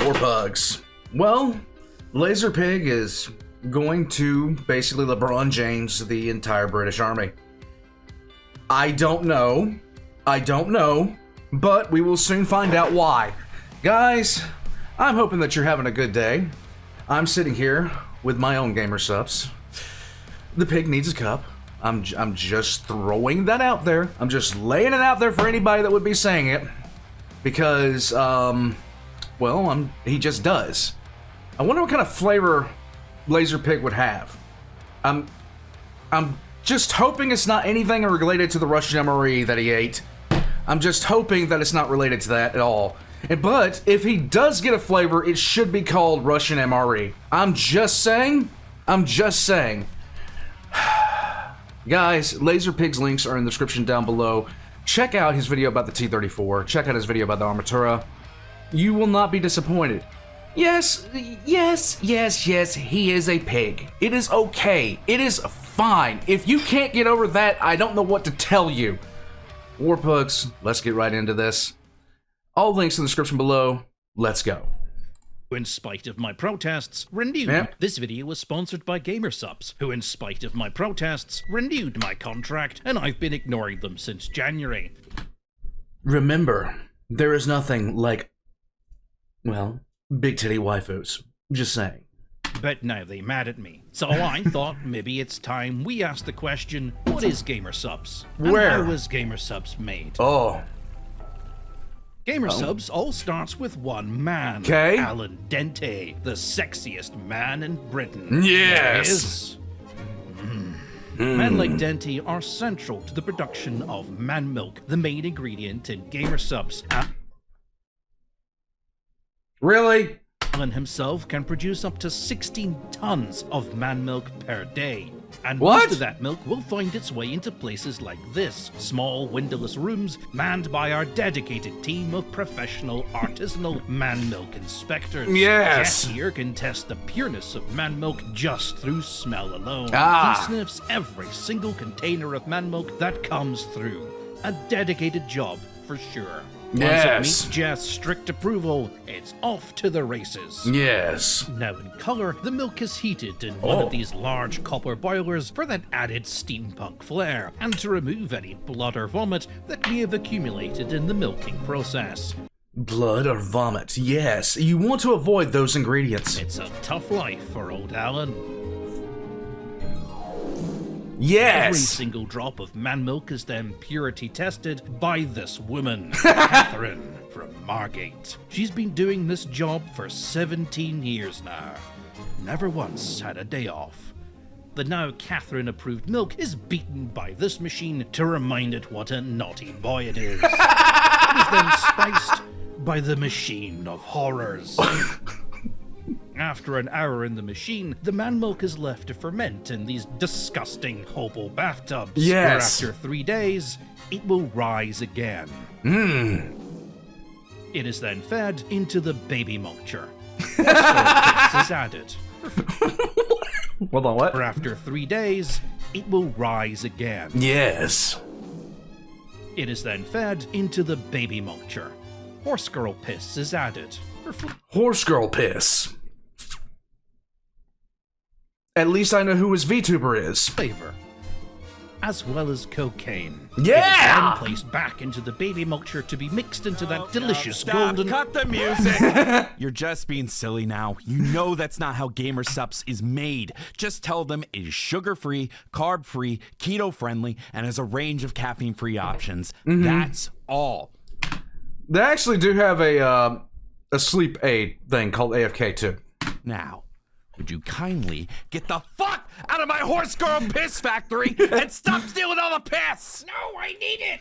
War bugs. Well, Lazerpig is going to basically LeBron James the entire British Army. I don't know, but we will soon find out why. Guys, I'm hoping that you're having a good day. I'm sitting here with my own gamer subs. The pig needs a cup. I'm just throwing that out there. I'm just laying it out there for anybody that would be saying it. Because, well, he just does. I wonder what kind of flavor Lazerpig would have. I'm just hoping it's not anything related to the Russian MRE that he ate. I'm just hoping that it's not related to that at all. But if he does get a flavor, it should be called Russian MRE. I'm just saying. Guys, Lazerpig's links are in the description down below. Check out his video about the T-34. Check out his video about the Armatura. You will not be disappointed. Yes, he is a pig. It is okay. It is fine. If you can't get over that, I don't know what to tell you. Warpugs, let's get right into this. All links in the description below. Let's go. In spite of my protests, renewed. Yep. This video was sponsored by GamerSubs, who in spite of my protests, renewed my contract, and I've been ignoring them since January. Remember, there is nothing like, well, big titty waifus. Just saying. But now they mad at me. So I thought maybe it's time we ask the question, what is GamerSubs? Where? And how was GamerSubs made? Oh. GamerSubs all starts with one man. Okay. Alan Dente, the sexiest man in Britain. Yes. Men like Dente are central to the production of man milk, the main ingredient in GamerSubs. Really? Alan himself can produce up to 16 tons of man milk per day. And What? most of that milk will find its way into places like this. Small windowless rooms manned by our dedicated team of professional artisanal man milk inspectors. Yes. Jack here can test the pureness of man milk just through smell alone. Ah. He sniffs every single container of man milk that comes through. A dedicated job for sure. Once it Yes. meets Jeff's strict approval, it's off to the races. Yes. Now in color, the milk is heated in one of these large copper boilers for that added steampunk flair, and to remove any blood or vomit that may have accumulated in the milking process. Blood or vomit. Yes. You want to avoid those ingredients. It's a tough life for old Alan. Yes. Every single drop of man milk is then purity tested by this woman, Catherine from Margate. She's been doing this job for 17 years now. Never once had a day off. The now Catherine approved milk is beaten by this machine to remind it what a naughty boy it is. It is then spiced by the machine of horrors. After an hour in the machine, the man milk is left to ferment in these disgusting hobo bathtubs. Yes. Where after 3 days, it will rise again. It is then fed into the baby mulcher. Phosphorus is added. Hold on, what? For after 3 days, it will rise again. Yes. It is then fed into the baby mulcher. Horse girl piss is added. Horse girl piss. At least I know who his VTuber is. Flavor, as well as cocaine. Yeah! It is then placed back into the baby mulcher to be mixed into that delicious Stop, golden... cut the music! You're just being silly now. You know that's not how GamerSubs is made. Just tell them it is sugar-free, carb-free, keto-friendly, and has a range of caffeine-free options. That's all. They actually do have a sleep aid thing called AFK too. Now, would you kindly get the fuck out of my horse girl piss factory and stop stealing all the piss? No, I need it!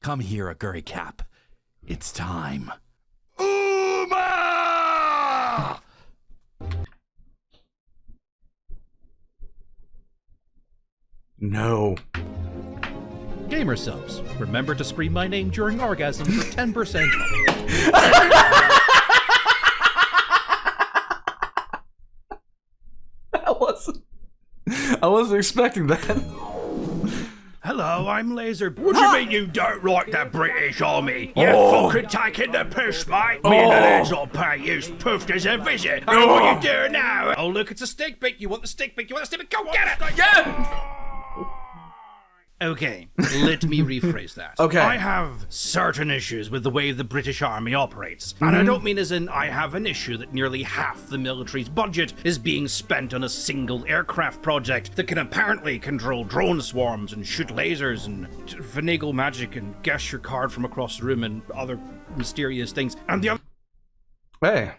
Come here, Aguri Cap. It's time. Uma! No. GamerSubs, remember to scream my name during orgasm for 10% off. I wasn't expecting that. Hello, I'm Lazerpig. What do you mean you don't like the British Army? You're fucking taking the piss, mate. Me and the lads will pay you poofed as a visit. Oh, what you doing now? Oh, look, it's a stick pick. You want the stick pick? You want the stick pick? Go on, get it! Yeah! Okay, let me rephrase that. Okay. I have certain issues with the way the British Army operates. And I don't mean as in I have an issue that nearly half the military's budget is being spent on a single aircraft project that can apparently control drone swarms and shoot lasers and finagle magic and guess your card from across the room and other mysterious things. And the other... Hey,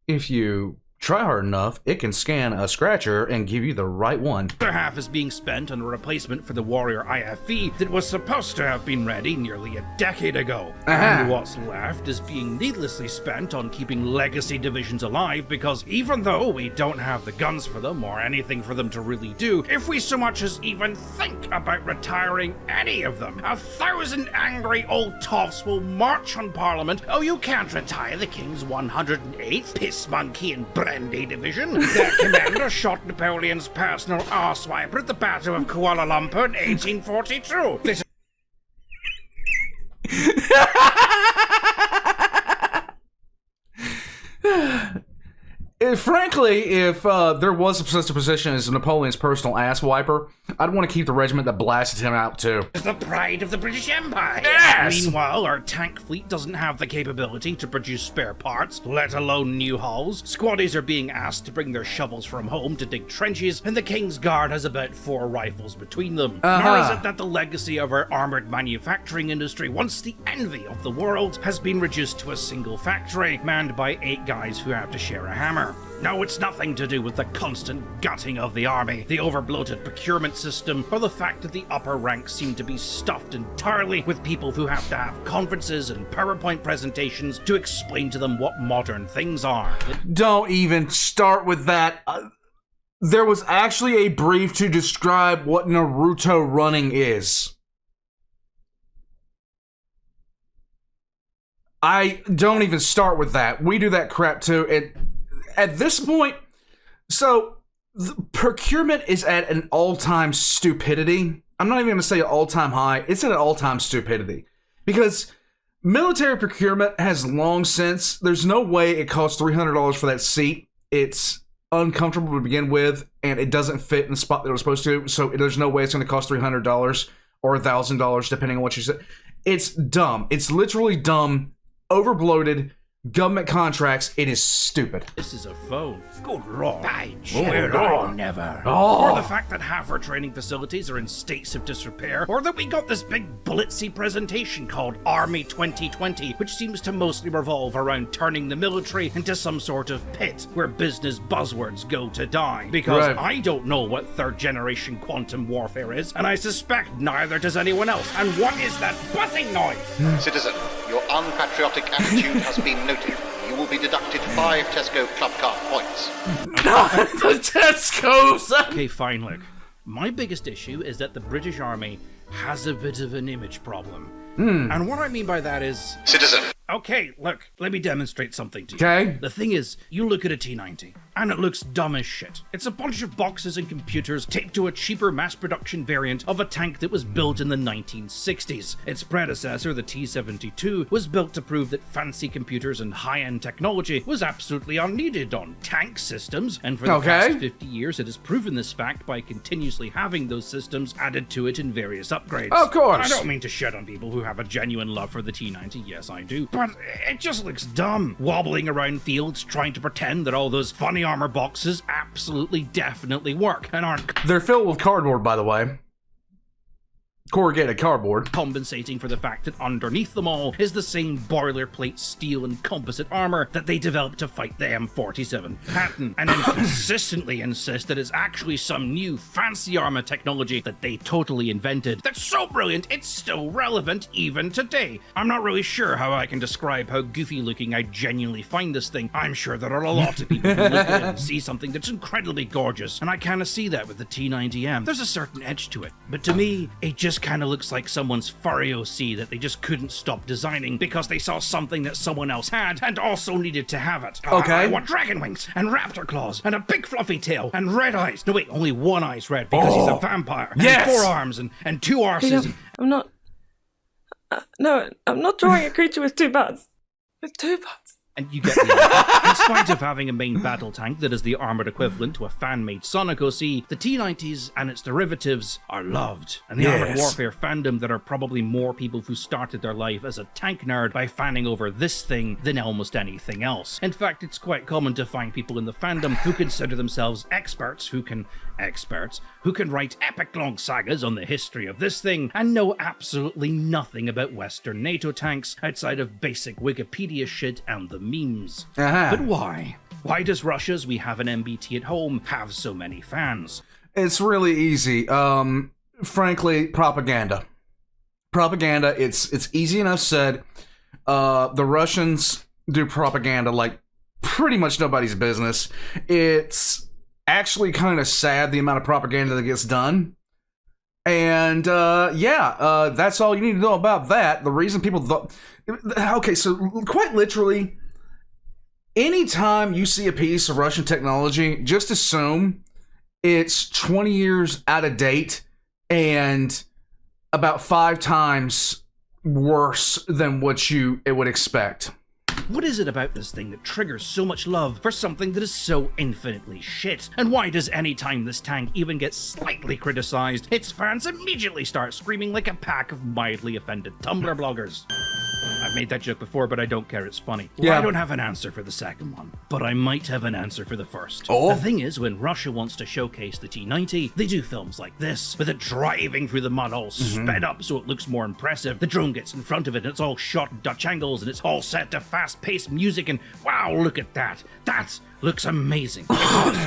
if you try hard enough, it can scan a scratcher and give you the right one. other half is being spent on a replacement for the Warrior IFV that was supposed to have been ready nearly a decade ago. And what's left is being needlessly spent on keeping legacy divisions alive because even though we don't have the guns for them or anything for them to really do, if we so much as even think about retiring any of them, 1,000 angry old toffs will march on Parliament. Oh, you can't retire the King's 108th Piss Monkey and Brandy Division. Their commander shot Napoleon's personal arsewiper at the Battle of Kuala Lumpur in 1842. This Frankly, if there was such a position as Napoleon's personal ass wiper, I'd want to keep the regiment that blasted him out too. is the pride of the British Empire. Yes! Meanwhile, our tank fleet doesn't have the capability to produce spare parts, let alone new hulls. Squaddies are being asked to bring their shovels from home to dig trenches, and the King's Guard has about 4 rifles between them. Nor is it that the legacy of our armoured manufacturing industry, once the envy of the world, has been reduced to a single factory, manned by 8 guys who have to share a hammer. No, it's nothing to do with the constant gutting of the army, the over-bloated procurement system, or the fact that the upper ranks seem to be stuffed entirely with people who have to have conferences and PowerPoint presentations to explain to them what modern things are. Don't even start with that. There was actually a brief to describe what Naruto running is. I don't even start with that. We do that crap too. At this point, so the procurement is at an all-time stupidity. I'm not even going to say an all-time high. It's at an all-time stupidity. Because military procurement has long since, there's no way it costs $300 for that seat. It's uncomfortable to begin with, and it doesn't fit in the spot that it was supposed to. So there's no way it's going to cost $300 or $1,000, depending on what you said. It's dumb. It's literally dumb, overbloated. Government contracts, it is stupid. This is a phone. Good lord. By Lord. Never. Oh. Or the fact that half our training facilities are in states of disrepair, or that we got this big blitzy presentation called Army 2020, which seems to mostly revolve around turning the military into some sort of pit where business buzzwords go to die. Because Right. I don't know what 3rd generation quantum warfare is, and I suspect neither does anyone else. And what is that buzzing noise? Citizen, your unpatriotic attitude has been noted. You will be deducted 5 Tesco Club Card points. The Tesco's! Okay, fine, look. My biggest issue is that the British Army has a bit of an image problem. And what I mean by that is... Citizen. Okay, look, let me demonstrate something to you. Okay. The thing is, you look at a T-90, and it looks dumb as shit. It's a bunch of boxes and computers taped to a cheaper mass-production variant of a tank that was built in the 1960s. Its predecessor, the T-72, was built to prove that fancy computers and high-end technology was absolutely unneeded on tank systems, and for the past 50 years it has proven this fact by continuously having those systems added to it in various upgrades. Of course. I don't mean to shit on people who have a genuine love for the T-90, yes I do, but it just looks dumb. Wobbling around fields trying to pretend that all those funny armor boxes absolutely definitely work and aren't They're filled with cardboard, by the way. Corrugated cardboard. compensating for the fact that underneath them all is the same boilerplate steel and composite armor that they developed to fight the M47 Patton, and then consistently insist that it's actually some new fancy armor technology that they totally invented that's so brilliant it's still relevant even today. I'm not really sure how I can describe how goofy looking I genuinely find this thing. I'm sure there are a lot of people who look at it and see something that's incredibly gorgeous, and I kind of see that with the T90M. There's a certain edge to it, but to me, it just just kind of looks like someone's furry OC that they just couldn't stop designing because they saw something that someone else had and also needed to have it. Okay. I want dragon wings and raptor claws and a big fluffy tail and red eyes. No, wait, only one eye's red because he's a vampire. Yes! And 4 arms and 2 arses. I'm not... no, I'm not drawing a creature with 2 butts. With 2 butts. And you get the idea. In spite of having a main battle tank that is the armored equivalent to a fan-made Sonic OC, the T-90s and its derivatives are loved. And the armored warfare fandom, there are probably more people who started their life as a tank nerd by fanning over this thing than almost anything else. In fact, it's quite common to find people in the fandom who consider themselves experts who can write epic-long sagas on the history of this thing and know absolutely nothing about Western NATO tanks outside of basic Wikipedia shit and the memes. But why? Why does Russia's We Have an MBT at Home have so many fans? It's really easy. Frankly, propaganda. Propaganda, it's easy enough said. The Russians do propaganda like pretty much nobody's business. It's actually kind of sad the amount of propaganda that gets done. And that's all you need to know about that. The reason people okay, so quite literally, anytime you see a piece of Russian technology, just assume it's 20 years out of date and about 5 times worse than what it would expect. What is it about this thing that triggers so much love for something that is so infinitely shit? And why does any time this tank even gets slightly criticized, its fans immediately start screaming like a pack of mildly offended Tumblr bloggers? I've made that joke before, but I don't care, it's funny. Well, I don't have an answer for the second one, but I might have an answer for the first. The thing is, when Russia wants to showcase the T-90, they do films like this, with it driving through the mud all sped up so it looks more impressive. The drone gets in front of it, and it's all shot at Dutch angles, and it's all set to fast-paced music, and wow, look at that. That looks amazing.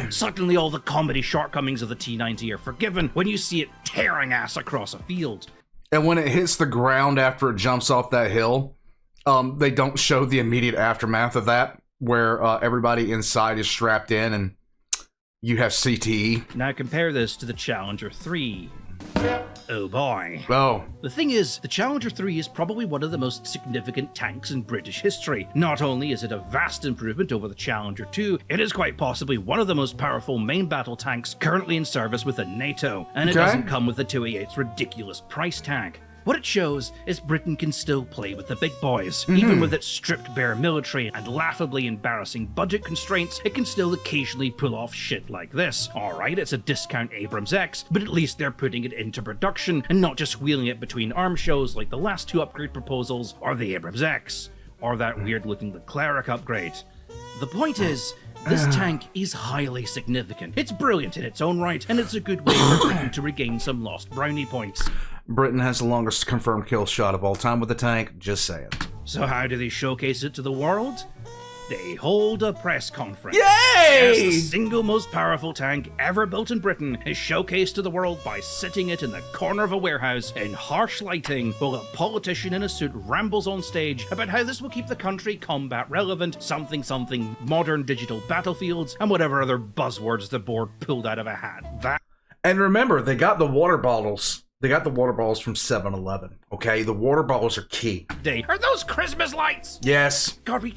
Suddenly all the comedy shortcomings of the T-90 are forgiven when you see it tearing ass across a field. And when it hits the ground after it jumps off that hill, they don't show the immediate aftermath of that, where everybody inside is strapped in and you have CTE. Now compare this to the Challenger 3. Oh boy. Oh. The thing is, the Challenger 3 is probably one of the most significant tanks in British history. Not only is it a vast improvement over the Challenger 2, it is quite possibly one of the most powerful main battle tanks currently in service within NATO, and it doesn't come with the 288's ridiculous price tag. What it shows is Britain can still play with the big boys. Even with its stripped bare military and laughably embarrassing budget constraints, it can still occasionally pull off shit like this. Alright, it's a discount Abrams X, but at least they're putting it into production and not just wheeling it between arm shows like the last 2 upgrade proposals or the Abrams X, or that weird looking Leclerc upgrade. The point is, this tank is highly significant. It's brilliant in its own right, and it's a good way for Britain to regain some lost brownie points. Britain has the longest confirmed kill shot of all time with the tank, just saying. So how do they showcase it to the world? They hold a press conference. Yay! As the single most powerful tank ever built in Britain is showcased to the world by sitting it in the corner of a warehouse in harsh lighting while a politician in a suit rambles on stage about how this will keep the country combat relevant, something, modern digital battlefields, and whatever other buzzwords the board pulled out of a hat. And remember, they got the water bottles. They got the water bottles from 7-Eleven, okay? The water bottles are key. Are those Christmas lights? Yes. God, we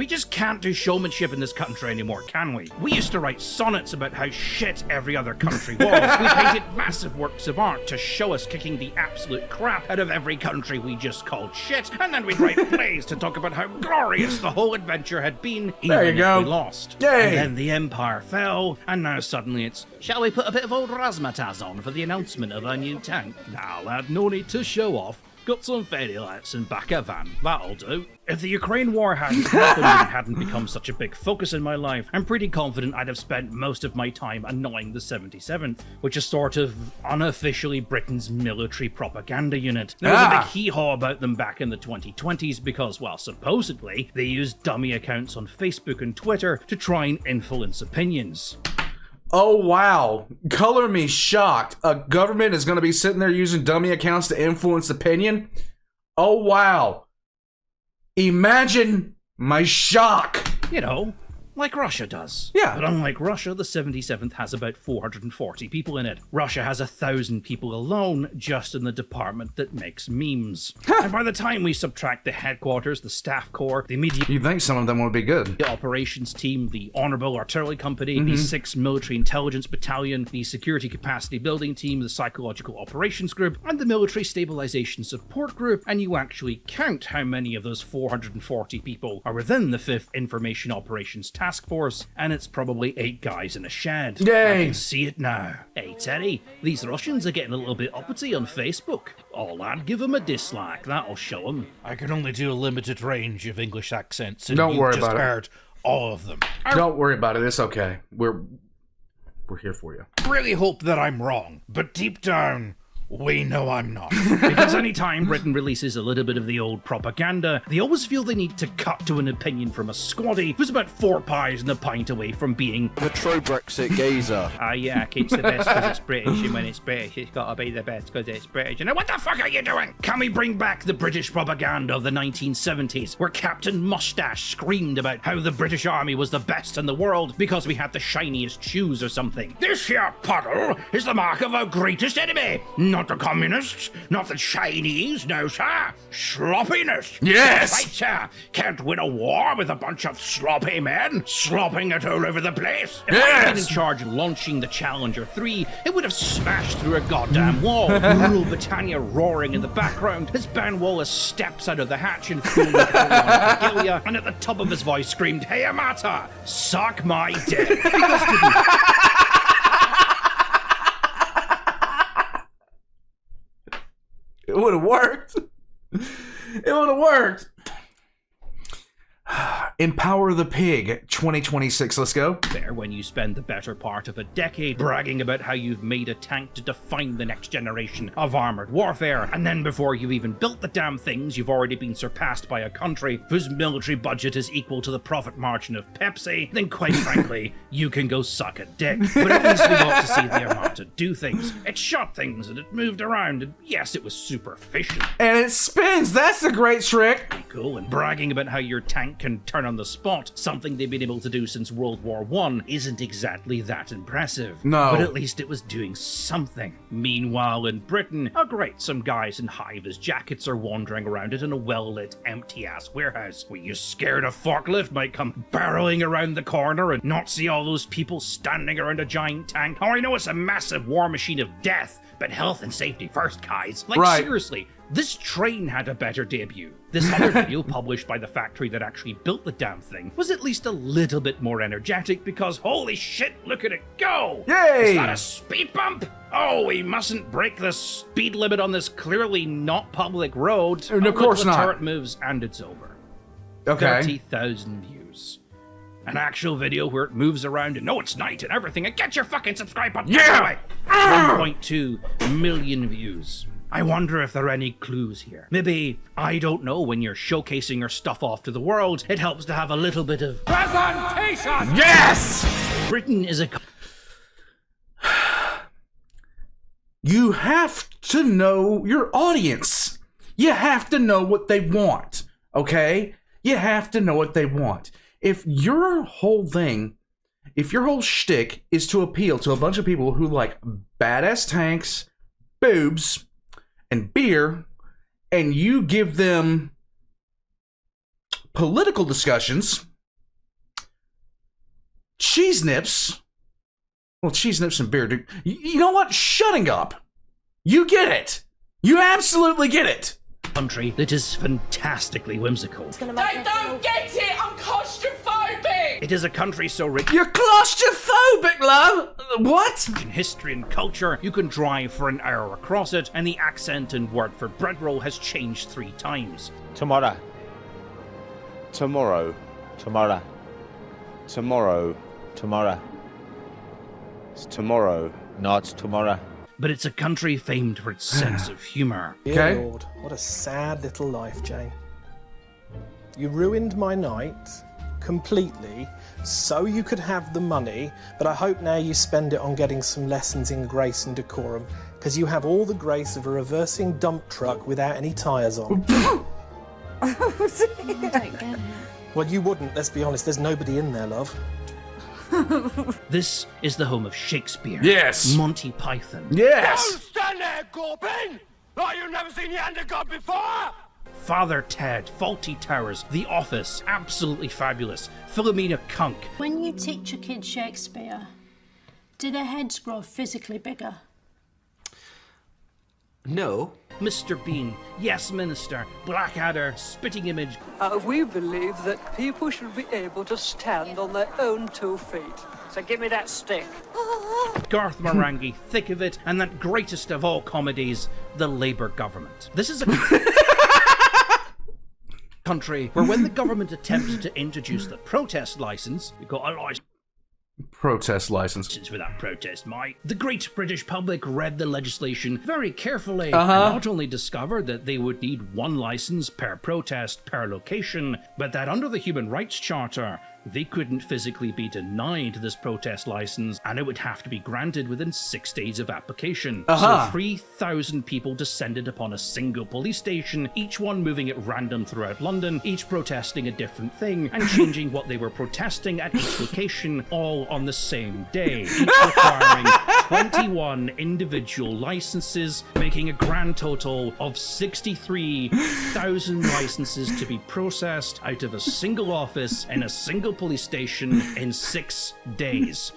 just can't do showmanship in this country anymore, can we? We used to write sonnets about how shit every other country was. We painted massive works of art to show us kicking the absolute crap out of every country we just called shit, and then we'd write plays to talk about how glorious the whole adventure had been, even if we lost. Yay! And then the empire fell, and now suddenly it's, shall we put a bit of old razzmatazz on for the announcement of our new tank? Now, lad, no need to show off. Got some fairy lights and back a van, that'll do. If the Ukraine war hadn't happened and hadn't become such a big focus in my life, I'm pretty confident I'd have spent most of my time annoying the 77th, which is sort of unofficially Britain's military propaganda unit. There was a big hee-haw about them back in the 2020s because, well, supposedly, they used dummy accounts on Facebook and Twitter to try and influence opinions. Oh, wow. Color me shocked. A government is going to be sitting there using dummy accounts to influence opinion? Oh, wow. Imagine my shock. You know, like Russia does. Yeah. But unlike Russia, the 77th has about 440 people in it. Russia has 1,000 people alone just in the department that makes memes. And by the time we subtract the headquarters, the staff corps, the immediate You'd think some of them would be good. operations team, the Honourable Artillery Company, the 6th Military Intelligence Battalion, the Security Capacity Building Team, the Psychological Operations Group, and the Military Stabilization Support Group, and you actually count how many of those 440 people are within the 5th Information Operations Task Force, and it's probably 8 guys in a shed. Yay! I can see it now. Hey Teddy, these Russians are getting a little bit uppity on Facebook. Oh lad, give them a dislike, that'll show them. I can only do a limited range of English accents, and Don't you've worry just about it. heard all of them. Don't worry about it. It's okay. We're here for you. I really hope that I'm wrong, but deep down, we know I'm not. Because anytime Britain releases a little bit of the old propaganda, they always feel they need to cut to an opinion from a squaddy who's about 4 pies and a pint away from being The true Brexit geezer. yeah, it's the best because it's British, and when it's British, it's got to be the best because it's British. And what the fuck are you doing? Can we bring back the British propaganda of the 1970s, where Captain Mustache screamed about how the British Army was the best in the world because we had the shiniest shoes or something? This here puddle is the mark of our greatest enemy. Not the communists, not the Chinese, no sir. Sloppiness. Yes! Right, sir. Can't win a war with a bunch of sloppy men slopping it all over the place. If I had been in charge of launching the Challenger 3, it would have smashed through a goddamn wall. Rule Britannia roaring in the background as Ben Wallace steps out of the hatch in full Napoleonic regalia, and at the top of his voice screamed, "Hey Amata, suck my dick." Because to be It would have worked. It would have worked. Empower the Pig 2026. Let's go. fair when you spend the better part of a decade bragging about how you've made a tank to define the next generation of armored warfare, and then before you've even built the damn things, you've already been surpassed by a country whose military budget is equal to the profit margin of Pepsi, then quite frankly, you can go suck a dick. But at least we got to see the Armata do things. It shot things and it moved around, and yes, it was super efficient. And it spins. That's a great trick. Cool, and bragging about how your tank can turn on the spot, something they've been able to do since World War I, isn't exactly that impressive. No. But at least it was doing something. Meanwhile, in Britain, oh great, some guys in high-vis jackets are wandering around it in a well-lit, empty-ass warehouse. Were you scared a forklift might come barreling around the corner and not see all those people standing around a giant tank? Oh, I know it's a massive war machine of death, but health and safety first, guys. Like, Right. seriously, this train had a better debut. This other video, published by the factory that actually built the damn thing, was at least a little bit more energetic because holy shit, look at it go! Yay! Is that a speed bump? Oh, we mustn't break the speed limit on this clearly not public road. Of Look, course the not. turret moves and it's over. Okay. 30,000 views. An actual video where it moves around and no, it's night and everything, and get your fucking subscribe button. Yeah! 1.2 million views. I wonder if there are any clues here. Maybe, I don't know, when you're showcasing your stuff off to the world, it helps to have a little bit of presentation. Yes! Britain is a You have to know your audience. You have to know what they want, okay? You have to know what they want. If your whole thing, if your whole shtick is to appeal to a bunch of people who like badass tanks, boobs, and beer, and you give them political discussions, cheese nips, well, cheese nips and beer, dude. You know what? Shutting up. You get it. You absolutely get it. country that is fantastically whimsical. They don't get it! I'm claustrophobic! It is a country so rich You're claustrophobic, love. What? in history and culture, you can drive for an hour across it, and the accent and word for bread roll has changed 3 times. Tomorrow. Tomorrow. Tomorrow. Tomorrow. Tomorrow. It's tomorrow. No, it's tomorrow. But it's a country famed for its sense of humor. Okay. Dear Lord, what a sad little life, Jane. You ruined my night completely so you could have the money, but I hope now you spend it on getting some lessons in grace and decorum, because you have all the grace of a reversing dump truck without any tyres on. I don't get it. Well, you wouldn't, let's be honest. There's nobody in there, love. This is the home of Shakespeare. Yes. Monty Python. Yes. Stand there, Corbin! Like you've never seen the undercut before! Father Ted, Faulty Towers, The Office, Absolutely Fabulous, Philomena Kunk. When you teach your kids Shakespeare, do their heads grow physically bigger? No. Mr. Bean, Yes Minister, Blackadder, Spitting Image. We believe that people should be able to stand on their own 2 feet. So give me that stick. Garth Marenghi, Thick of It, and that greatest of all comedies, The Labour Government. This is a country where when the government attempted to introduce the protest license, you got a license Protest license. for that protest, mate. The great British public read the legislation very carefully and Uh-huh. not only discovered that they would need 1 license per protest per location, but that under the Human Rights Charter, they couldn't physically be denied this protest license, and it would have to be granted within 6 days of application. Uh-huh. So 3,000 people descended upon a single police station, each one moving at random throughout London, each protesting a different thing, and changing what they were protesting at each location, all on the same day, each requiring 21 individual licenses, making a grand total of 63,000 licenses to be processed out of a single office in a single police station in 6 days.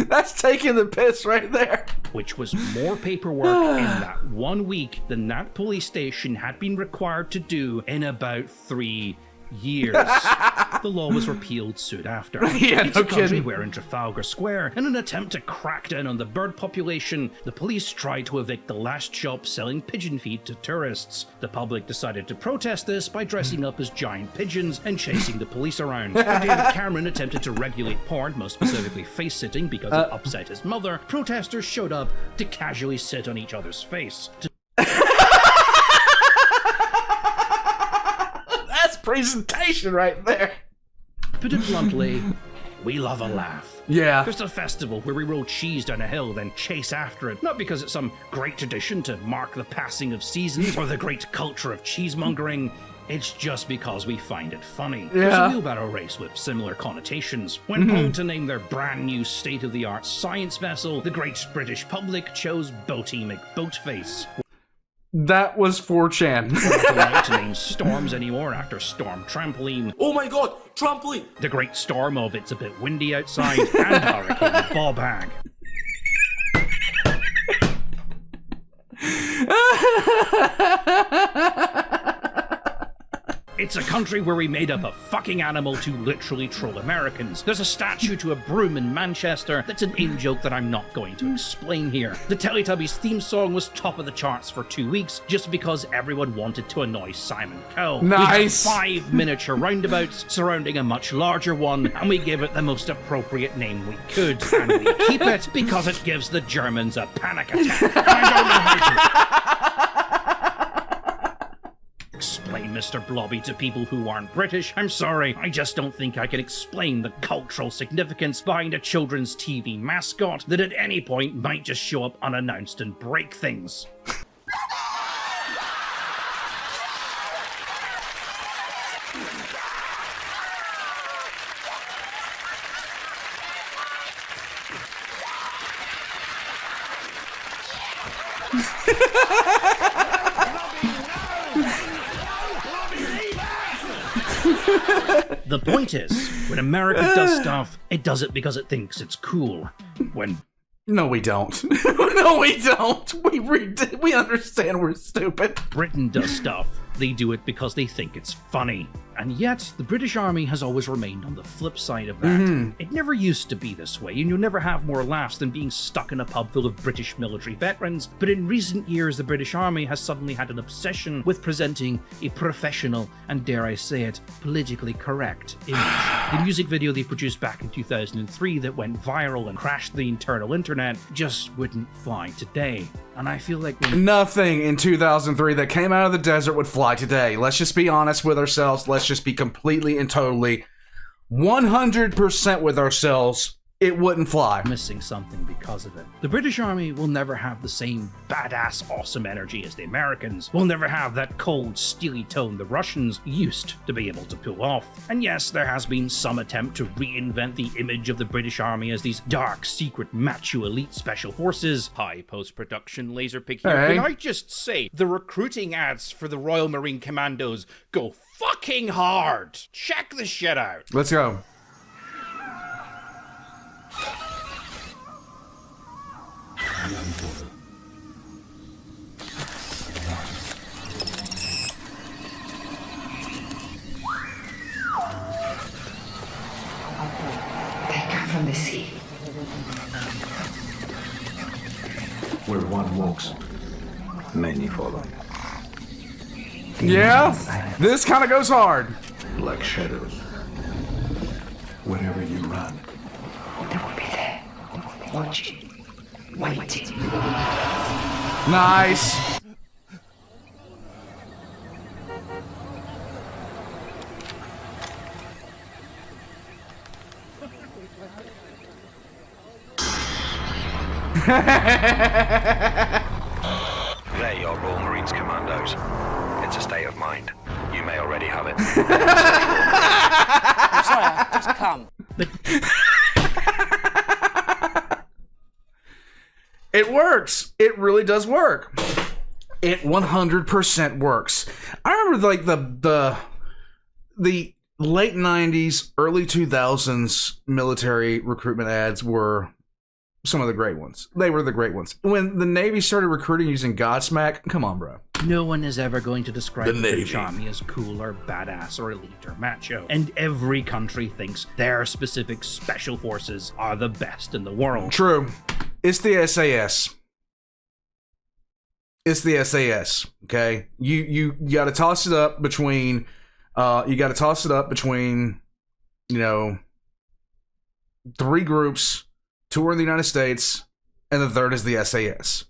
That's taking the piss right there. Which was more paperwork in that 1 week than that police station had been required to do in about 3 years. The law was repealed soon after. Yeah, It's no a country kidding. where in Trafalgar Square, in an attempt to crack down on the bird population, the police tried to evict the last shop selling pigeon feed to tourists. The public decided to protest this by dressing up as giant pigeons and chasing the police around. When David Cameron attempted to regulate porn, most specifically face-sitting because it upset his mother, protesters showed up to casually sit on each other's face. That's presentation right there. Put it bluntly, we love a laugh. Yeah. There's a festival where we roll cheese down a hill, then chase after it. Not because it's some great tradition to mark the passing of seasons or the great culture of cheesemongering. It's just because we find it funny. There's a wheelbarrow race with similar connotations. When called to name their brand new state-of-the-art science vessel, the great British public chose Boaty McBoatface. That was 4chan. We're not allowed to name storms anymore after Storm Trampoline. Oh my god, trampoline! The great storm of It's a Bit Windy Outside, and Hurricane Bob Hag. It's a country where we made up a fucking animal to literally troll Americans. There's a statue to a broom in Manchester that's an in-joke that I'm not going to explain here. The Teletubbies theme song was top of the charts for 2 weeks just because everyone wanted to annoy Simon Cowell. Nice. We had 5 miniature roundabouts surrounding a much larger one, and we gave it the most appropriate name we could. And we keep it because it gives the Germans a panic attack. I don't know how to explain Mr. Blobby to people who aren't British. I'm sorry, I just don't think I can explain the cultural significance behind a children's TV mascot that at any point might just show up unannounced and break things. The point is, when America does stuff, it does it because it thinks it's cool. When No, we don't. No, we don't. We understand we're stupid. Britain does stuff, they do it because they think it's funny. And yet, the British Army has always remained on the flip side of that. It never used to be this way, and you'll never have more laughs than being stuck in a pub full of British military veterans. But in recent years, the British Army has suddenly had an obsession with presenting a professional and, dare I say it, politically correct image. The music video they produced back in 2003 that went viral and crashed the internal internet just wouldn't fly today. And I feel like Nothing in 2003 that came out of the desert would fly today. Let's just be honest with ourselves. Let's just be completely and totally 100% with ourselves. it wouldn't fly. Missing something because of it. The British Army will never have the same badass, awesome energy as the Americans. We'll never have that cold, steely tone the Russians used to be able to pull off. And yes, there has been some attempt to reinvent the image of the British Army as these dark, secret, macho elite special forces. High post-production Lazerpig here. Hey. Can I just say, the recruiting ads for the Royal Marine Commandos go fucking hard. Check this shit out. Let's go. They come from the sea. Where one walks, many follow. Yeah, this kind of goes hard. Like shadows. Wherever you run. They will be there, watching, waiting. Nice. They're your Royal Marines commandos. It's a state of mind. You may already have it. I'm sorry, just come. It works. It really does work. It 100% works. I remember like the late 90s, early 2000s military recruitment ads were some of the great ones. They were the great ones. When the Navy started recruiting using Godsmack, come on, bro. No one is ever going to describe The the Navy. British Army as cool or badass or elite or macho. And every country thinks their specific special forces are the best in the world. True. It's the SAS. It's the SAS. Okay. You got to toss it up between. You know, three groups. Two are in the United States, and the third is the SAS.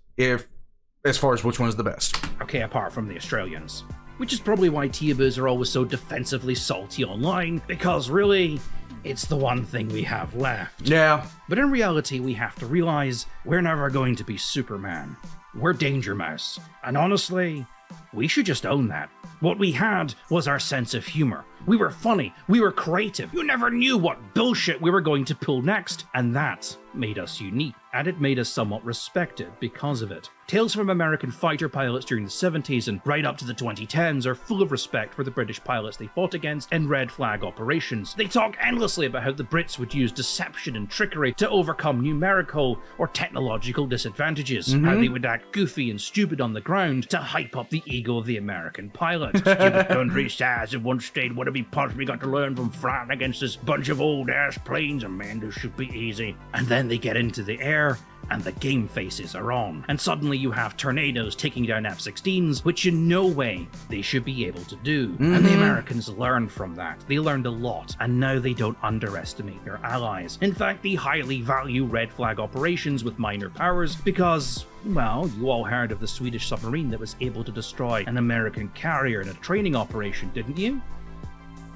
As far as which one is the best. Okay, apart from the Australians. Which is probably why Teabas are always so defensively salty online, because really, it's the one thing we have left. Yeah. But in reality, we have to realize we're never going to be Superman. We're Danger Mouse. And honestly, we should just own that. What we had was our sense of humor. We were funny. We were creative. You never knew what bullshit we were going to pull next. And that made us unique. And it made us somewhat respected because of it. Tales from American fighter pilots during the 70s and right up to the 2010s are full of respect for the British pilots they fought against in red flag operations. They talk endlessly about how the Brits would use deception and trickery to overcome numerical or technological disadvantages. How they would act goofy and stupid on the ground to hype up the ego of the American pilot. Stupid country size of one state, what have you possibly got to learn from fighting against this bunch of old ass planes? Man, this should be easy. And then they get into the air and the game faces are on. And suddenly you have tornadoes taking down F-16s, which in no way they should be able to do. And the Americans learned from that. They learned a lot, and now they don't underestimate their allies. In fact, they highly value red flag operations with minor powers because, well, you all heard of the Swedish submarine that was able to destroy an American carrier in a training operation, didn't you?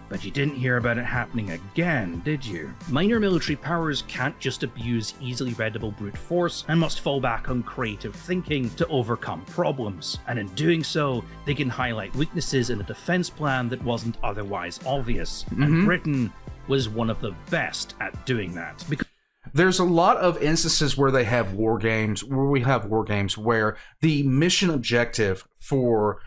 But you didn't hear about it happening again, did you? Minor military powers can't just abuse easily readable brute force and must fall back on creative thinking to overcome problems. And in doing so, they can highlight weaknesses in a defense plan that wasn't otherwise obvious. And Britain was one of the best at doing that. There's a lot of instances where we have war games where the mission objective for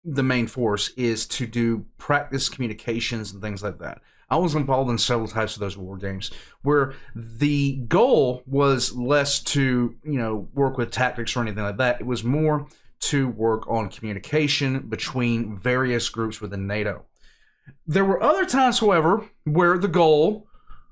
the main force is to do practice communications and things like that. I was involved in several types of those war games where the goal was less to, work with tactics or anything like that. It was more to work on communication between various groups within NATO. There were other times, however, where the goal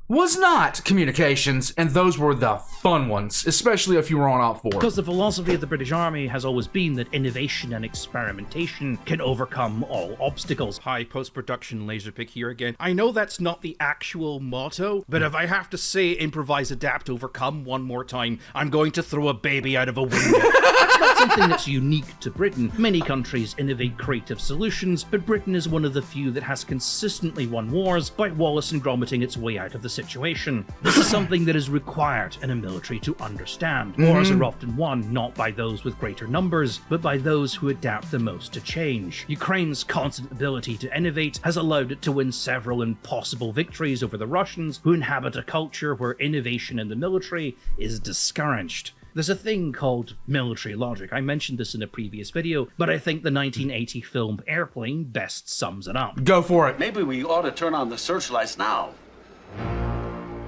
was not communications, and those were the fun ones, especially if you were on Op 4. Because the philosophy of the British Army has always been that innovation and experimentation can overcome all obstacles. Hi, post-production Lazerpig here again. I know that's not the actual motto, but if I have to say improvise, adapt, overcome one more time, I'm going to throw a baby out of a window. That's not something that's unique to Britain. Many countries innovate creative solutions, but Britain is one of the few that has consistently won wars by Wallace and Gromiting its way out of the situation. This is something that is required in a military to understand. Wars are often won not by those with greater numbers, but by those who adapt the most to change. Ukraine's constant ability to innovate has allowed it to win several impossible victories over the Russians, who inhabit a culture where innovation in the military is discouraged. There's a thing called military logic. I mentioned this in a previous video, but I think the 1980 film Airplane best sums it up. Go for it. Maybe we ought to turn on the searchlights now.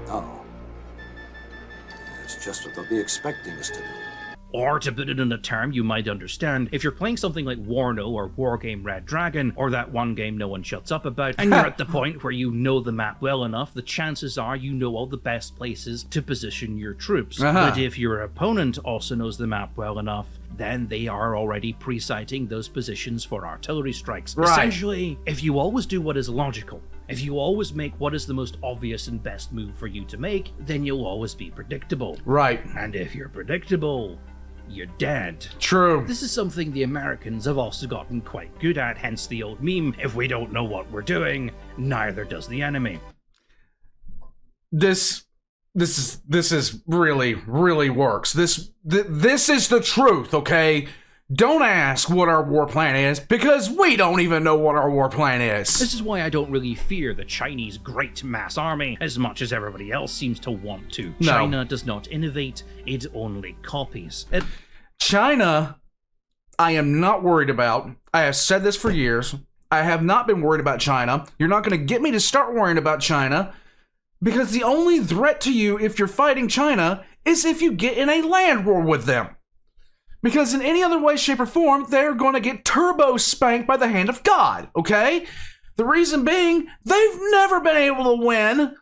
Oh. That's just what they'll be expecting us to do. Or to put it in a term you might understand, if you're playing something like Warno or Wargame Red Dragon, or that one game no one shuts up about, and you're at the point where you know the map well enough, the chances are you know all the best places to position your troops. But if your opponent also knows the map well enough, then they are already pre-sighting those positions for artillery strikes. Essentially, if you always do what is logical, if you always make what is the most obvious and best move for you to make, then you'll always be predictable. Right. And if you're predictable, you're dead. True. This is something the Americans have also gotten quite good at, hence the old meme, if we don't know what we're doing, neither does the enemy. This is really works. This is the truth, okay? Don't ask what our war plan is, because we don't even know what our war plan is. This is why I don't really fear the Chinese great mass army as much as everybody else seems to want to. No. China does not innovate, it only copies. China, I am not worried about. I have said this for years. I have not been worried about China. You're not going to get me to start worrying about China, because the only threat to you if you're fighting China is if you get in a land war with them. Because in any other way, shape, or form, they're going to get turbo spanked by the hand of God, okay? The reason being, they've never been able to win.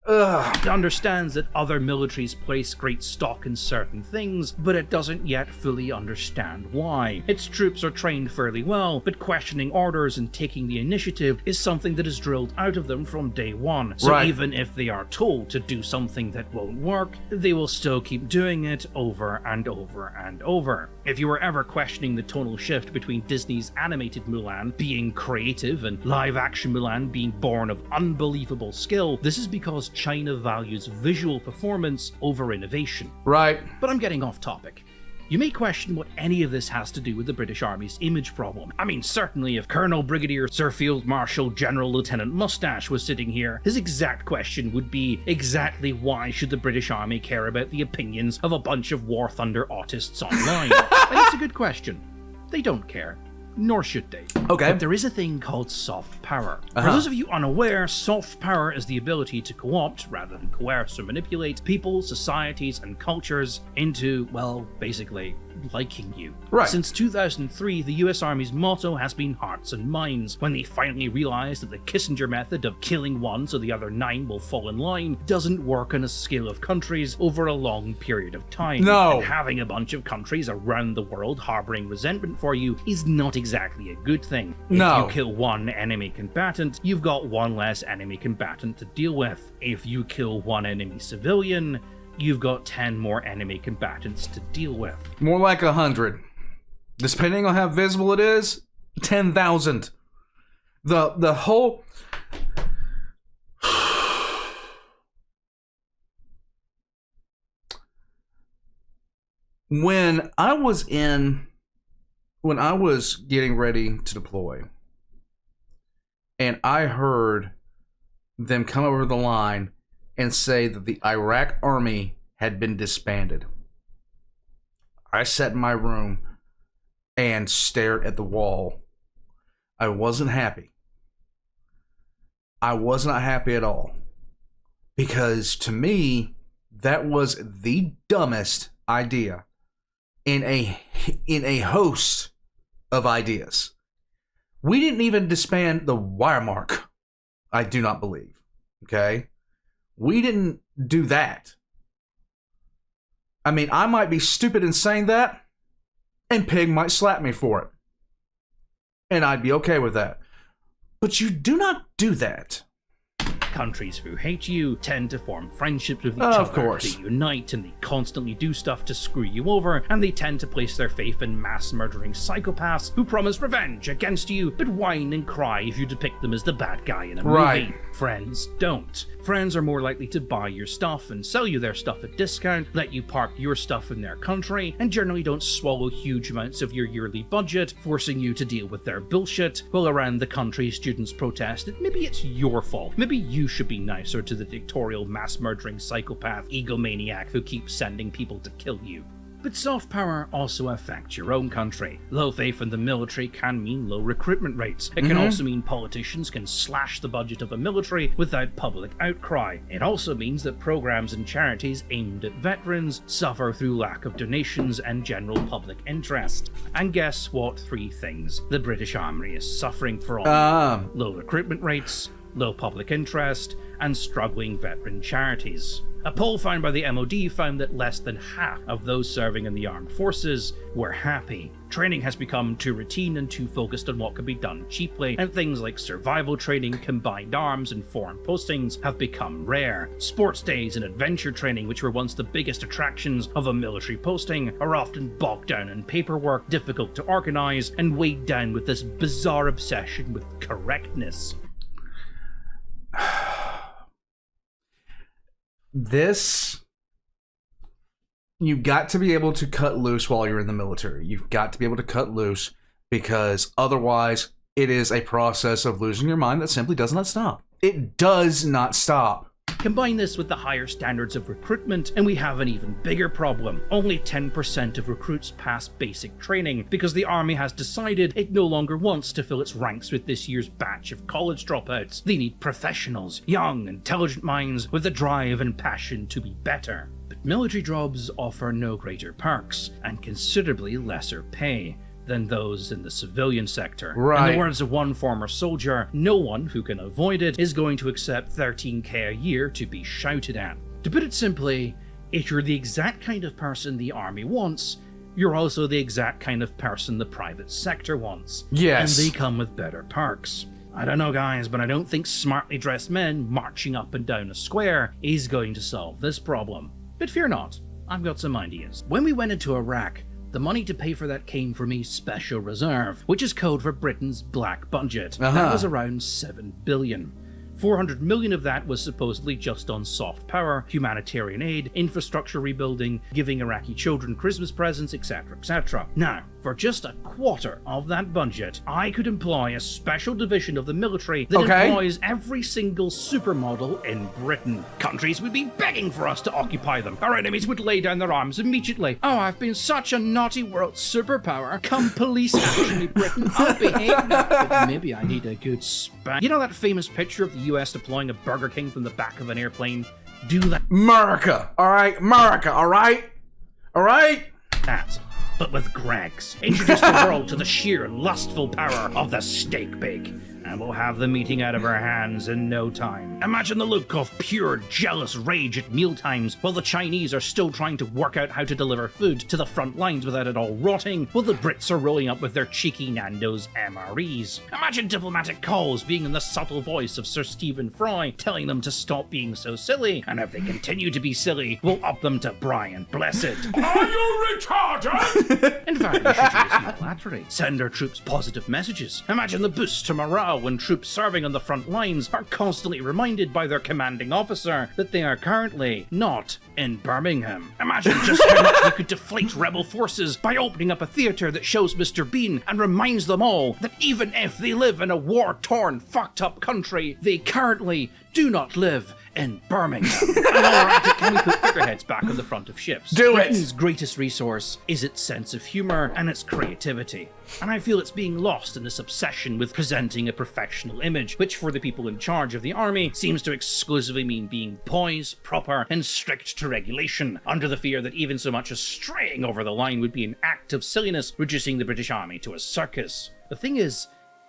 It understands that other militaries place great stock in certain things, but it doesn't yet fully understand why. Its troops are trained fairly well, but questioning orders and taking the initiative is something that is drilled out of them from day one. So even if they are told to do something that won't work, they will still keep doing it over and over and over. If you were ever questioning the tonal shift between Disney's animated Mulan being creative and live-action Mulan being born of unbelievable skill, this is because China values visual performance over innovation. Right. But I'm getting off topic. You may question what any of this has to do with the British Army's image problem. I mean, certainly if Colonel, Brigadier, Sir Field Marshal, General, Lieutenant Mustache was sitting here, his exact question would be exactly why should the British Army care about the opinions of a bunch of War Thunder autists online? And it's a good question. They don't care. Nor should they. Okay. But there is a thing called soft power. For those of you unaware, soft power is the ability to co-opt, rather than coerce or manipulate, people, societies, and cultures into, well, basically, liking you. Right. Since 2003, the US Army's motto has been hearts and minds. When they finally realized that the Kissinger method of killing one so the other 9 will fall in line doesn't work on a scale of countries over a long period of time. No. And having a bunch of countries around the world harboring resentment for you is not exactly a good thing. No. If you kill one enemy combatant, you've got one less enemy combatant to deal with. If you kill one enemy civilian, you've got 10 more enemy combatants to deal with. More like 100. Depending on how visible it is, 10,000. The whole... When I was getting ready to deploy, and I heard them come over the line and say that the Iraq army had been disbanded, I sat in my room and stared at the wall. I wasn't happy. I was not happy at all. Because to me, that was the dumbest idea in a host of ideas. We didn't even disband the Wehrmacht, I do not believe. Okay? We didn't do that. I mean, I might be stupid in saying that, and Pig might slap me for it. And I'd be okay with that. But you do not do that. Countries who hate you tend to form friendships with each Of other. course. They unite and they constantly do stuff to screw you over, and they tend to place their faith in mass-murdering psychopaths who promise revenge against you, but whine and cry if you depict them as the bad guy in a Right. movie. Friends don't. Friends are more likely to buy your stuff and sell you their stuff at discount, let you park your stuff in their country, and generally don't swallow huge amounts of your yearly budget, forcing you to deal with their bullshit, while around the country students protest that maybe it's your fault. Maybe you should be nicer to the dictatorial mass-murdering psychopath egomaniac who keeps sending people to kill you. But soft power also affects your own country. Low faith in the military can mean low recruitment rates. It can also mean politicians can slash the budget of a military without public outcry. It also means that programs and charities aimed at veterans suffer through lack of donations and general public interest. And guess what 3 things the British Army is suffering from? Low recruitment rates, low public interest, and struggling veteran charities. A poll found by the MOD found that less than half of those serving in the armed forces were happy. Training has become too routine and too focused on what can be done cheaply, and things like survival training, combined arms, and foreign postings have become rare. Sports days and adventure training, which were once the biggest attractions of a military posting, are often bogged down in paperwork, difficult to organize, and weighed down with this bizarre obsession with correctness. You've got to be able to cut loose while you're in the military. You've got to be able to cut loose, because otherwise it is a process of losing your mind that simply does not stop. It does not stop. Combine this with the higher standards of recruitment, and we have an even bigger problem. Only 10% of recruits pass basic training because the army has decided it no longer wants to fill its ranks with this year's batch of college dropouts. They need professionals, young, intelligent minds with the drive and passion to be better. But military jobs offer no greater perks and considerably lesser pay than those in the civilian sector. Right. In the words of one former soldier, no one who can avoid it is going to accept $13K a year to be shouted at. To put it simply, if you're the exact kind of person the army wants, you're also the exact kind of person the private sector wants. Yes. And they come with better perks. I don't know, guys, but I don't think smartly dressed men marching up and down a square is going to solve this problem. But fear not, I've got some ideas. When we went into Iraq, the money to pay for that came from a special reserve, which is code for Britain's black budget. That was around $7 billion. 400 million of that was supposedly just on soft power, humanitarian aid, infrastructure rebuilding, giving Iraqi children Christmas presents, etc., etc. Now, for just a quarter of that budget, I could employ a special division of the military that employs every single supermodel in Britain. Countries would be begging for us to occupy them. Our enemies would lay down their arms immediately. Oh, I've been such a naughty world superpower. Come police action me, Britain. I'll behave now. But maybe I need a good spank. You know that famous picture of the US deploying a Burger King from the back of an airplane? Do that. America, all right? America, all right? All right? That, but with Greggs. Introduce the world to the sheer lustful power of the steak bake, and we'll have the meeting out of our hands in no time. Imagine the look of pure jealous rage at mealtimes while the Chinese are still trying to work out how to deliver food to the front lines without it all rotting, while the Brits are rolling up with their cheeky Nando's MREs. Imagine diplomatic calls being in the subtle voice of Sir Stephen Fry telling them to stop being so silly, and if they continue to be silly, we'll up them to Brian Blessed. Are you retarded? In fact, we should use unilaterally. Send our troops positive messages. Imagine the boost to morale when troops serving on the front lines are constantly reminded by their commanding officer that they are currently not in Birmingham. Imagine just how much we could deflate rebel forces by opening up a theatre that shows Mr. Bean and reminds them all that even if they live in a war-torn, fucked-up country, they currently do not live in Birmingham. And alright, can we put figureheads back on the front of ships? Britain's greatest resource is its sense of humour and its creativity. And I feel it's being lost in this obsession with presenting a professional image, which for the people in charge of the army seems to exclusively mean being poised, proper, and strict to regulation, under the fear that even so much as straying over the line would be an act of silliness, reducing the British army to a circus. The thing is,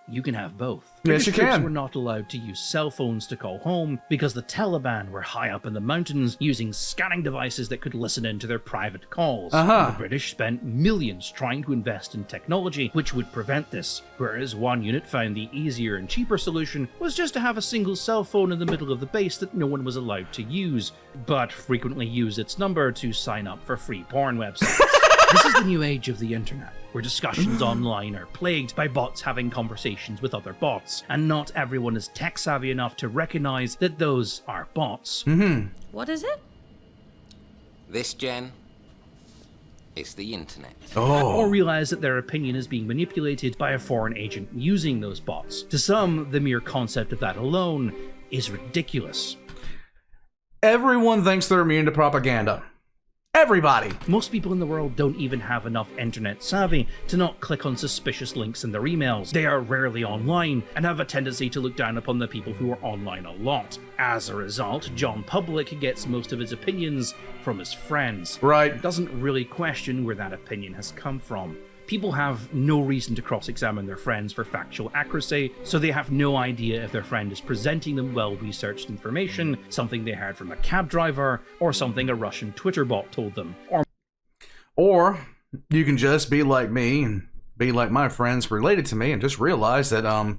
you can have both. Yes, you British troops can. were not allowed to use cell phones to call home because the Taliban were high up in the mountains using scanning devices that could listen into their private calls. Uh-huh. The British spent millions trying to invest in technology which would prevent this, whereas one unit found the easier and cheaper solution was just to have a single cell phone in the middle of the base that no one was allowed to use, but frequently use its number to sign up for free porn websites. This is the new age of the internet, where discussions online are plagued by bots having conversations with other bots, and not everyone is tech savvy enough to recognize that those are bots. What is it? This, Jen, is the internet. Or realize that their opinion is being manipulated by a foreign agent using those bots. To some, the mere concept of that alone is ridiculous. Everyone thinks they're immune to propaganda. Everybody. Most people in the world don't even have enough internet savvy to not click on suspicious links in their emails. They are rarely online and have a tendency to look down upon the people who are online a lot. As a result, John Public gets most of his opinions from his friends. Right. He doesn't really question where that opinion has come from. People have no reason to cross-examine their friends for factual accuracy, so they have no idea if their friend is presenting them well-researched information, something they heard from a cab driver, or something a Russian Twitter bot told them. Or you can just be like me and be like my friends related to me and just realize that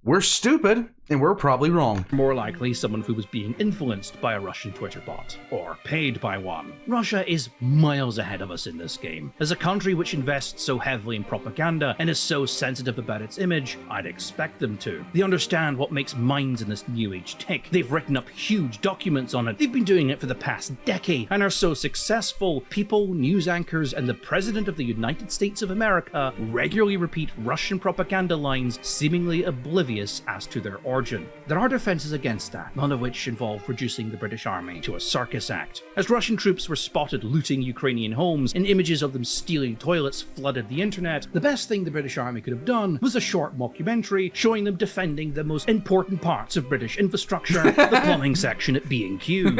we're stupid and we're probably wrong. More likely someone who was being influenced by a Russian Twitter bot, or paid by one. Russia is miles ahead of us in this game. As a country which invests so heavily in propaganda and is so sensitive about its image, I'd expect them to. They understand what makes minds in this new age tick. They've written up huge documents on it. They've been doing it for the past decade and are so successful, people, news anchors, and the President of the United States of America regularly repeat Russian propaganda lines seemingly oblivious as to their origin. There are defenses against that, none of which involve reducing the British Army to a circus act. As Russian troops were spotted looting Ukrainian homes and images of them stealing toilets flooded the internet, the best thing the British Army could have done was a short mockumentary showing them defending the most important parts of British infrastructure, the plumbing section at B&Q.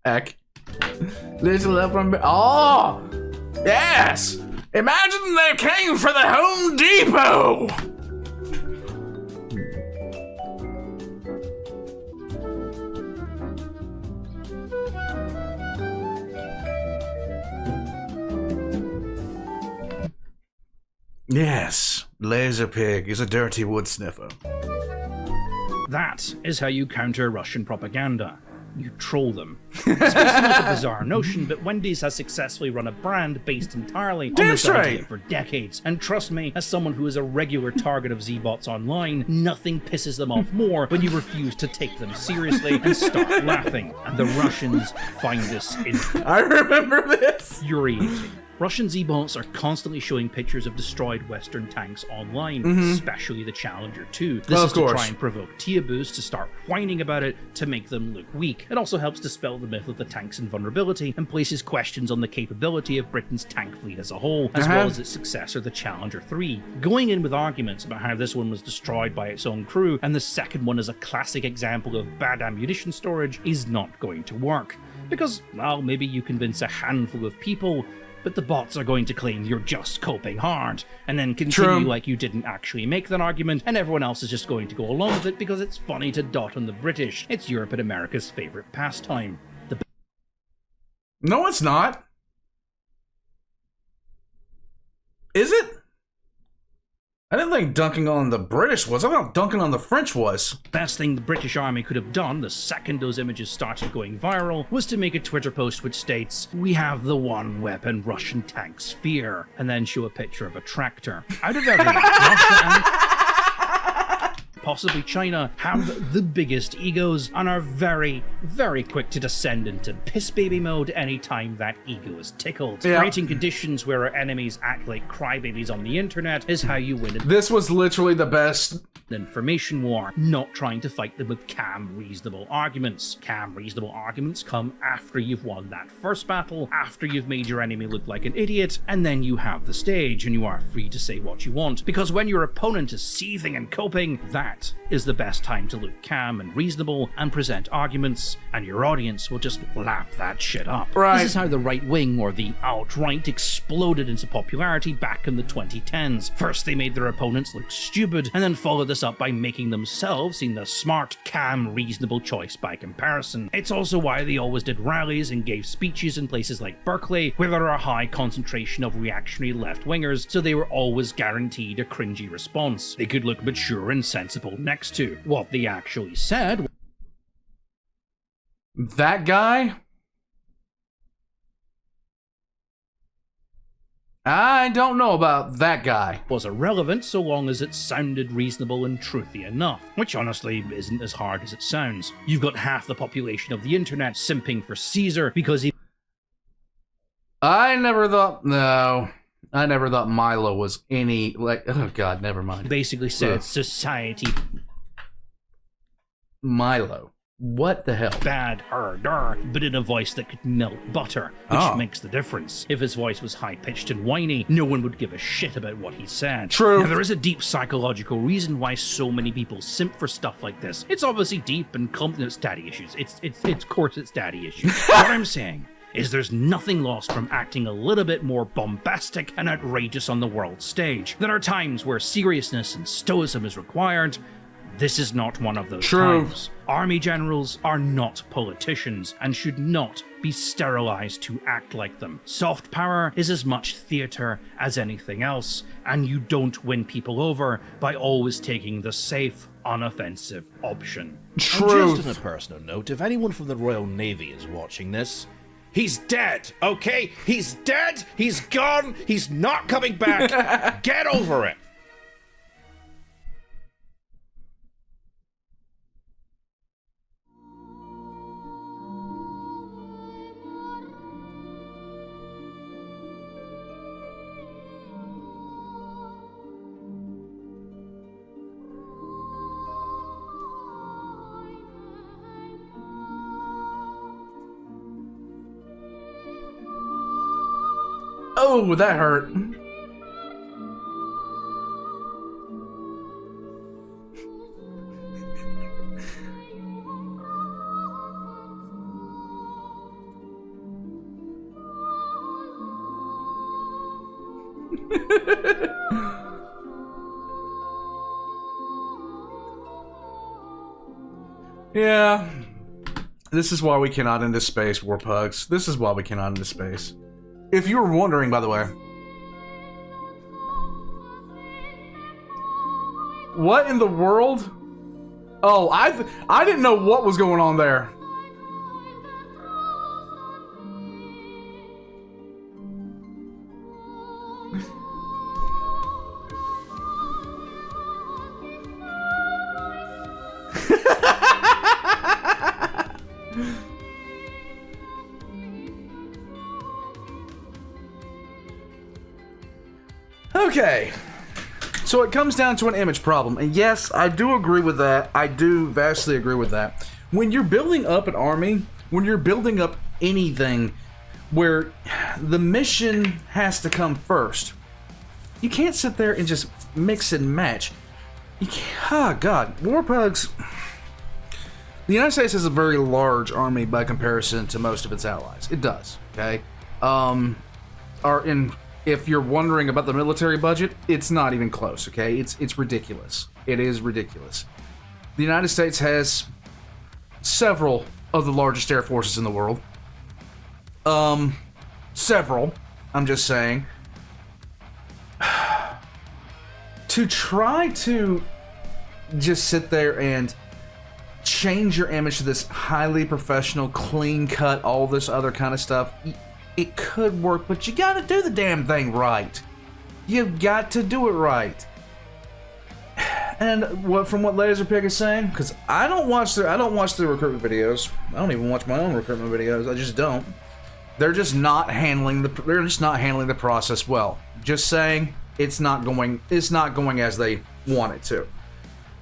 Heck. Little up from... Oh! Yes! Imagine they came for the Home Depot! Yes, Lazerpig is a dirty wood sniffer. That is how you counter Russian propaganda. You troll them. It's based on like a bizarre notion, but Wendy's has successfully run a brand based entirely on this idea for decades. And trust me, as someone who is a regular target of Z-bots online, nothing pisses them off more when you refuse to take them seriously and start laughing. And the Russians find this I remember this! infuriating. Russian Z-bots are constantly showing pictures of destroyed Western tanks online, especially the Challenger 2. This is to try and provoke Tiabus to start whining about it to make them look weak. It also helps dispel the myth of the tank's invulnerability and places questions on the capability of Britain's tank fleet as a whole, as well as its successor, the Challenger 3. Going in with arguments about how this one was destroyed by its own crew, and the second one is a classic example of bad ammunition storage, is not going to work. Because, well, maybe you convince a handful of people, but the bots are going to claim you're just coping hard, and then continue like you didn't actually make that argument, and everyone else is just going to go along with it because it's funny to dot on the British. It's Europe and America's favorite pastime. No, it's not. Is it? I didn't think dunking on the British was. I thought dunking on the French was. Best thing the British Army could have done the second those images started going viral was to make a Twitter post which states, "We have the one weapon Russian tanks fear," and then show a picture of a tractor. Out of everyone, Russia and possibly China have the biggest egos and are very, very quick to descend into piss baby mode anytime that ego is tickled. Creating conditions where our enemies act like crybabies on the internet is how you win. This was literally the best information war, not trying to fight them with calm, reasonable arguments. Calm, reasonable arguments come after you've won that first battle, after you've made your enemy look like an idiot, and then you have the stage and you are free to say what you want. Because when your opponent is seething and coping, that is the best time to look calm and reasonable and present arguments, and your audience will just lap that shit up. Right. This is how the right wing, or the alt-right, exploded into popularity back in the 2010s. First they made their opponents look stupid, and then followed this up by making themselves seem the smart, calm, reasonable choice by comparison. It's also why they always did rallies and gave speeches in places like Berkeley, where there are a high concentration of reactionary left-wingers, so they were always guaranteed a cringy response they could look mature and sensible next to. What they actually said... That guy? I don't know about that guy. Was irrelevant so long as it sounded reasonable and truthy enough, which honestly isn't as hard as it sounds. You've got half the population of the internet simping for Caesar because he... I never thought Milo was any, like, oh god, never mind. Basically said society... Milo. What the hell? Bad, but in a voice that could melt butter, which makes the difference. If his voice was high-pitched and whiny, no one would give a shit about what he said. True. Now, there is a deep psychological reason why so many people simp for stuff like this. It's obviously deep and it's daddy issues. It's daddy issues. What I'm saying is there's nothing lost from acting a little bit more bombastic and outrageous on the world stage. There are times where seriousness and stoicism is required. This is not one of those times. Army generals are not politicians and should not be sterilized to act like them. Soft power is as much theater as anything else, and you don't win people over by always taking the safe, unoffensive option. True. And just on a personal note, if anyone from the Royal Navy is watching this, he's dead, okay? He's dead, he's gone, he's not coming back. Get over it. Oh, that hurt. Yeah. This is why we cannot into space, Warpugs. This is why we cannot into space. If you were wondering, by the way, what in the world? Oh, I didn't know what was going on there. Okay, so it comes down to an image problem, and yes, I do agree with that. I do vastly agree with that. When you're building up an army, when you're building up anything where the mission has to come first, you can't sit there and just mix and match. You can't, oh god, Warpugs. The United States has a very large army by comparison to most of its allies. It does, okay? If you're wondering about the military budget, it's not even close, okay? It's ridiculous. It is ridiculous. The United States has several of the largest air forces in the world. Several, I'm just saying. To try to just sit there and change your image to this highly professional, clean cut, all this other kind of stuff, it could work, but you gotta do the damn thing right. You've got to do it right. And from what Lazerpig is saying, because I don't watch the recruitment videos. I don't even watch my own recruitment videos. I just don't. They're just not handling the process well. Just saying, it's not going as they want it to.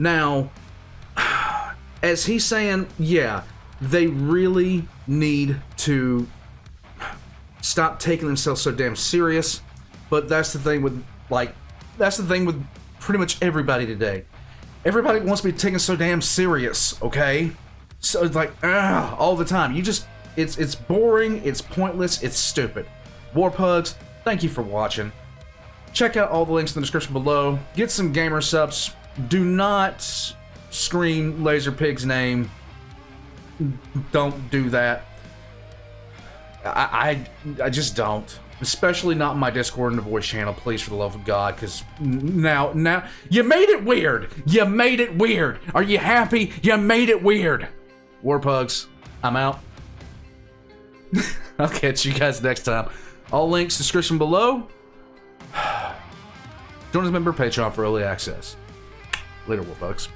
Now, as he's saying, yeah, they really need to stop taking themselves so damn serious. But that's the thing with, pretty much everybody today. Everybody wants to be taken so damn serious, okay? So it's like, all the time. It's boring, it's pointless, it's stupid. Warpugs, thank you for watching. Check out all the links in the description below. Get some gamer subs. Do not scream Lazerpig's name. Don't do that. I just don't. Especially not in my Discord and the voice channel, please, for the love of God, because now, you made it weird! You made it weird! Are you happy? You made it weird! Warpugs, I'm out. I'll catch you guys next time. All links, description below. Join as a member Patreon for early access. Later, Warpugs.